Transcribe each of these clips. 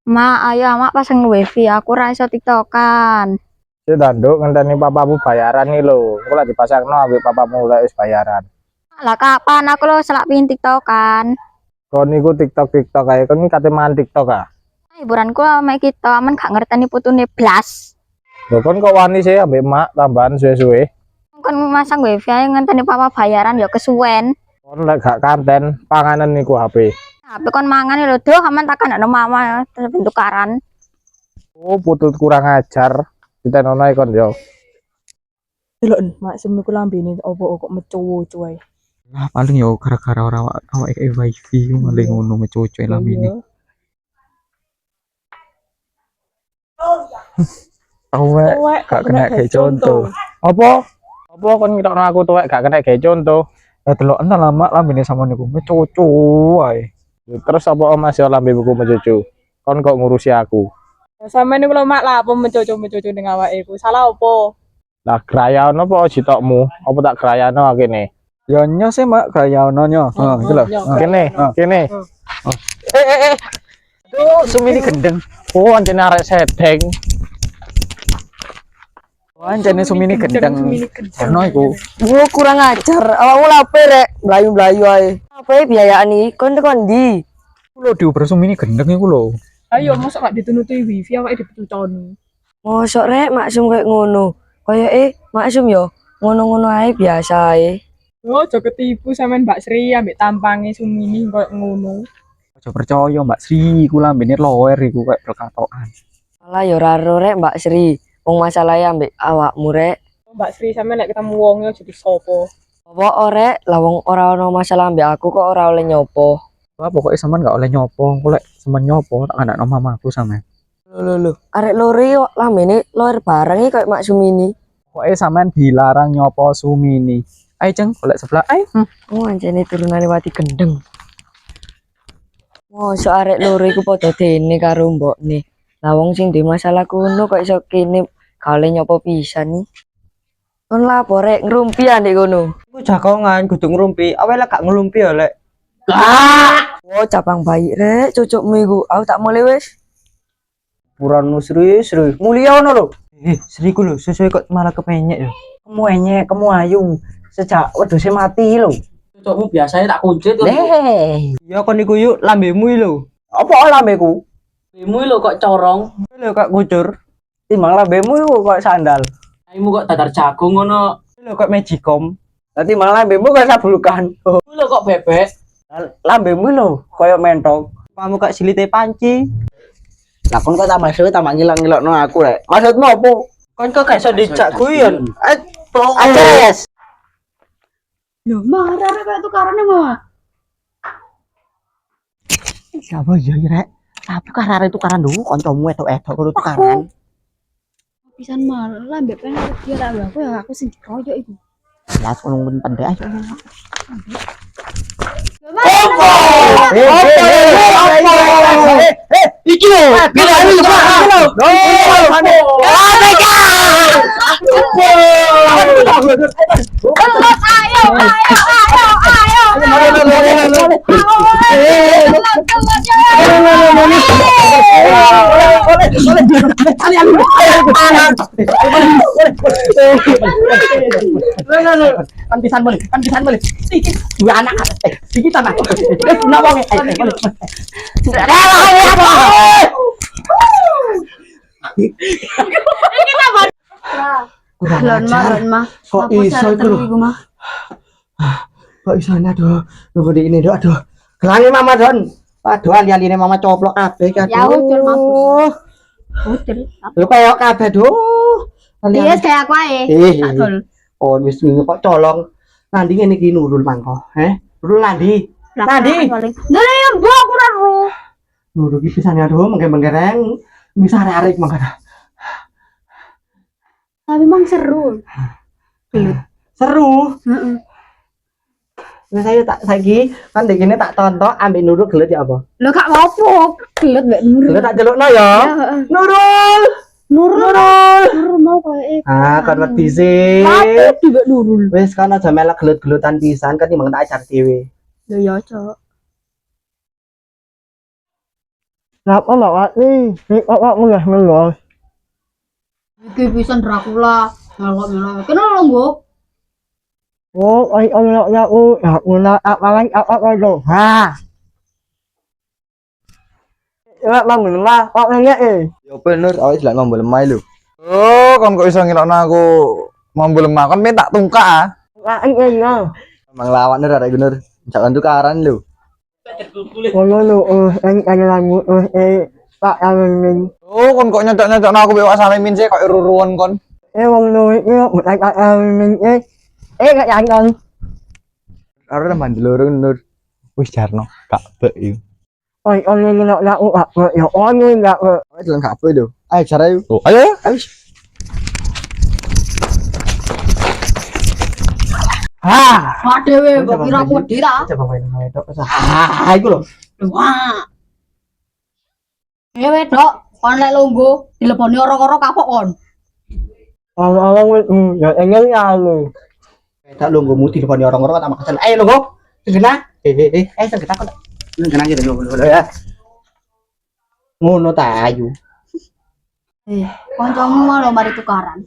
Mak, ayo mak pasang wifi, aku ra iso tiktokan. Sudah nduk ngenteni papamu bayaran nih lho. Engko lek dipasangno ambek papamu lek wis bayaran. Lah kapan aku lo selak pingin tiktokan. Kon niku TikTok ae kon kate mangan TikTok ah. Hiburanku mek kita aman gak ngerteni putune blas. Lho kon kok wani sih ambek mak tambahan suwe-suwe. Kan masang wifi ae ngenteni papa bayaran ya kesuwen. Kon lek gak kanten panganan niku HP. Tapi kon mangan lho, doh aman takkan ana mama terus bentukaran. Oh, putut kurang ajar. Ditenono ae kon yo. Delok mak semiku lambene opo kok mecu-cu ae. Lah paling yo gara-gara ora awake wifi maling ngono mecoco lamine. Awek gak kena kayak contoh. Apa? Apa kon ngitokno aku tuwek gak kena gawe contoh. Ya delok entar lama lambene sama niku mecoco ae. Terus apa om masih lambe buku mencucu? Kon kok ngurusi aku? Ya sampeyan niku lho mak lah apa mecu-cu ning awake iku. Salah opo? Lah grayano apa jitokmu? Apa tak grayano kene? Ya nyo sih mak gaya ono nyo. Heeh, iki lho. Kene, kene. Aduh, sumini gendeng. Oh, anjene arek sedeng. Anjene sumini gendeng. Ono iku. Gua kurang ajar. Awakmu lape rek, mlayu-mlayu ae. Apa biayaan iki? Kon tekan ndi? Iku lho diuber sumini gendeng iku lho. Ayo mosok gak ditunuti wifi awake dipetutoni. Mosok rek maksum kayak ngono. Koyoke maksum yo ngono-ngono ae biasa ae. Oh, aja ketipu sampean Mbak Sri ambek tampange Sumini koyo ngono. Aja percaya Mbak Sri iku lambene loer iku kayak berkatokan. Malah yo raro rek Mbak Sri. Wong masalahe ambek awakmu rek. Mbak Sri sampean nek ketemu wong yo jadi sopo? Apa orek lah wong ora ono masalah ambek aku kok ora oleh nyopo. Wah, pokoknya sampean gak oleh nyopo. Engko lek sampean nyopo tak kandakno mamaku sampean. Lho. Arek lore yo lamene loer bareng iki koyo maksum ini. Pokoknya sampean dilarang nyopo Sumini. Ayo ceng, golek sebelah. Ayo. Oh anjene turunane wati gendeng. Mosok arek lore iku padha dene karo mbokne. Lah wong sing di masalah kuno kok iso kene gale nyopo pisan nih. Kon lapor rek ngrumpi ndek kono. Iku jagongan kudu ngrumpi. Awake lek gak ngrumpi ya lek. Oh cabang bayi rek cucukmu iku. Aku tak mulai wis. Puranu Sri. Mulia ono lho. Sri ku lho, sesuai kok malah kepenyek ya. Kamu enyek, kamu ayu. Sejak wedhuse mati lho. Cocokmu biasanya tak kuncit kok. Ya kon niku yuk lambemu lho. Apa lambeku? Lambemu lho kok corong. Lho kok kucur. Timbang lambemu kok sandal. Aimu kok dadar jagung ngono. Lho kok magicom. Dadi malah lambemu kok sabulukan. Lho kok bebek. Lambemu lho koyo mentok. Kamu kok silite panci. Lah kon kok tambah suwe tambah ngilang-ngilokno aku rek. Maksudmu apa? Kon kok gak iso dijak guyon. Yes. Lho, marah kayak tukarane mah. Siapa ya rek? Tapi karare tukaran dulu kancamu edok-edok kudu tukaran. Pisan malah mbek pengen dia lah aku sing dikoyo iku. Lah ngono pendek aja. Iki lho, bila iki Kan pisan boleh. Iki dua anak. Iki tanah. Kenapa nge? Lon mah. Kok iso iku lho? Kok iso aduh. Nunggu di ini aduh. Gelangi mama Don. Aduh ali-aline mama coplok kabeh iki. Ya ucul mampus. Ucul. Lho koyo kabeh duh. Iya kayak aku ae. Oh wis minggu kok colong. Nanti ngene iki Nurul mangko. Nurul nanti. Nanti. Nah ya mbok aku ora ro. Nurul iki pisane aduh menggereng. Bisa arek-arek mangko. Tapi emang seru. Seru. Nah saya tak saiki kan dek tak tonton ambek Nurul gelet ya apa? Lo gak apa-apa. Gelet mbek Nurul. Gelet tak jelukno ya. Nurul. Nurul mau koyo Kan wedi sih. Tapi mbek Nurul. Wis kan aja melak gelut-gelutan pisan kan timbang tak ajar dhewe. Lho ya, Cok. Kenapa bawa nih? Ini kok mulai melos. Iki pisan Dracula. Melok-melok. Kenal lo, Nggo? Oh, ay Allah ya u, ya una apa itu? Ha. Ya bang lemah, kok nanya Ya bener, awake jelek ngombe lemah lho. Oh, kon kok iso ngilokno aku mambu lemah. Kon pengen tak tungkak ah. Ini ya. Emang lawak ner arek bener. Jangan tukaran lho. Kalau lu, ini lagu, Pak Amin. Oh, kon kok nyocok-nyocokno aku bewak Salimin sih kok ruruan kon. Wong lu iki bukan Pak Amin gak jangan. Ora mandi loro nur. Wis jarno, gak bek iki. Oi, ono lu Pak, ya ono enggak. Awake jalan gak bek lho. Ayo cara yuk. Oh, ayo. Ayo. Ha. Wadewe, kok kira aku wedi ta? Coba main main tok. Ah, iku lho. Wah. Wedok, kon lek longgo, dileponi ora-ora kapok kon. Orang-orang wis ya engel ya lu. Tak lu nggo muti depan orang-orang tak makan. Ayo lho, Go. Segena. Segena kok. Segena gitu lho ya. Ngono ta ayu. Kancamu malah mari tukaran.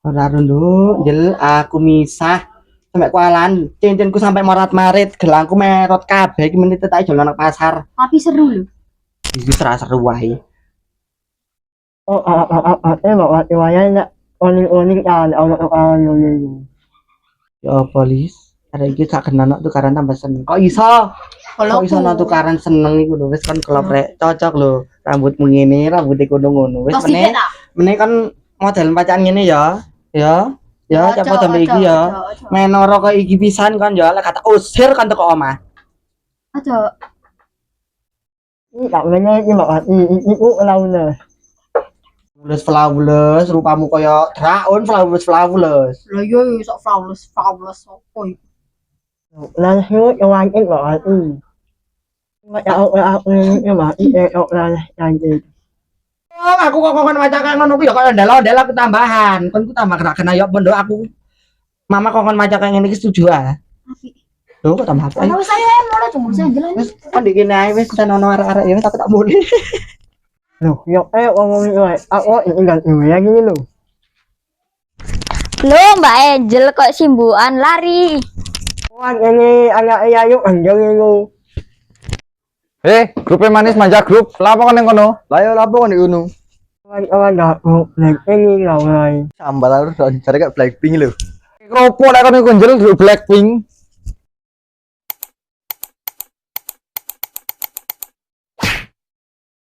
Ora rondo, jel aku misah sampai kualan, cincinku sampai morat-marit, gelangku merot kabeh iki menit tak jalan nang pasar. Tapi seru lho. Iki serasa seru wae. Oh, bawa riwayat oning-oning kan ono Ya polis, ada iki gak kenal tukaran tambah seneng. Kok iso? Kok iso tukaran seneng iku lho, wis kan keloprek cocok lho. Rambutmu ngene, rambutnya ngono-ngono. Wis Tos meneh. sithik ta? Meneh kan model pacaran ngene ya. Ya, Ojo, cepet sampe iki ya. ojo, ojo. Menoro kok iki pisan kan ya, lek kata usir kan teko omah. Aja. Ini tak bener iki bawa iku laune. Flawless, rupamu kaya draun flawless. Lah yo sok flawless opo iki? Lan hiu yang wae bawa i. Aku ini bawa lan yang Oh, aku kok maca ngono ku ya kaya ndel-ndel aku tambahan. Kon ku tambah kena ya bondo aku. Mama kok maca ngene iki setuju ah. Apik. Lho kok tambah apa? Ono saya mulai cuma saya jalan. Wis kon dikene ae wis tenono arek-arek ya tapi tak boleh. Loh, yo ngomong iki aku ingin yang ini lho. Lo Mbak Angel kok simbukan lari. Wan ini anak ayu anjing lu. Grupnya manis manja grup. Lah apa kon ning kono? Lah ya lapo kon ngono. Wan dak ini lawan. Sambal harus cari kayak Blackpink lho. Kropo lek kon iku njel Blackpink.